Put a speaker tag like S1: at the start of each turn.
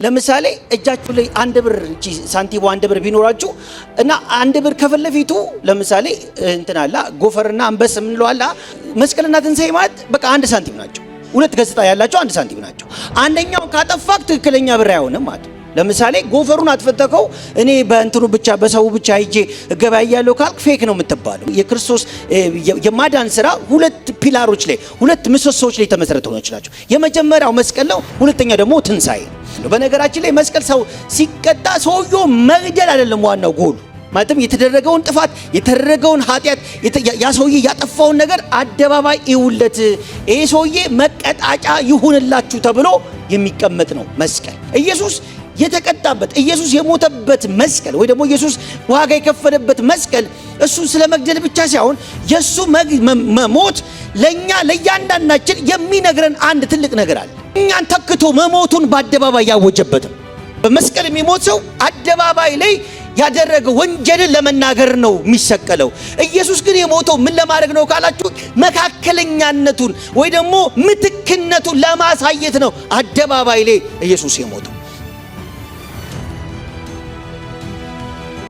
S1: ለምሳሌ እጃችሁ ላይ አንድ ብር ሳንቲም አንድ ብር ቢኖራችሁ እና አንድ ብር ከፈለፊቱ ለምሳሌ እንትናላ ጎፈርና አንበስ ምን ለዋላ መስቀልና ትንሳኤ ማለት በቃ አንድ ሳንቲም ናቸው። ሁለት ገጽታ ያላቸው አንድ ሳንቲም ናቸው። አንደኛው ካጠፋክ ትክክለኛ ብር አይሆንም ማለት። ለምሳሌ ጎፈሩን አትፈተከው እኔ በእንትኑ ብቻ በሰው ብቻ ሄጄ ገበያያለሁ ካልክ ፌክ ነው የምትባለው። የክርስቶስ የማዳን ስራ ሁለት ፒላሮች ላይ ሁለት ምሰሶች ላይ ተመሰረተው ናቸው። የመጀመሪያው መስቀል ነው፣ ሁለተኛው ደግሞ ትንሳኤ ነው። በነገራችን ላይ መስቀል ሰው ሲቀጣ ሰውየው መግደል አይደለም ዋናው ጎሉ። ማለትም የተደረገውን ጥፋት የተደረገውን ኃጢአት ያ ሰውዬ ያጠፋውን ነገር አደባባይ ይውለት ይሄ ሰውዬ መቀጣጫ ይሁንላችሁ ተብሎ የሚቀመጥ ነው መስቀል። ኢየሱስ የተቀጣበት ኢየሱስ የሞተበት መስቀል ወይ ደግሞ ኢየሱስ ዋጋ የከፈለበት መስቀል እሱን ስለ መግደል ብቻ ሳይሆን የሱ መሞት ለኛ ለያንዳንዳችን የሚነግረን አንድ ትልቅ ነገር አለ። እኛን ተክቶ መሞቱን በአደባባይ ያወጀበት በመስቀል የሚሞት ሰው አደባባይ ላይ ያደረገው ወንጀልን ለመናገር ነው የሚሰቀለው። ኢየሱስ ግን የሞተው ምን ለማድረግ ነው ካላችሁ መካከለኛነቱን ወይ ደግሞ ምትክነቱን ለማሳየት ነው አደባባይ ላይ ኢየሱስ የሞተው።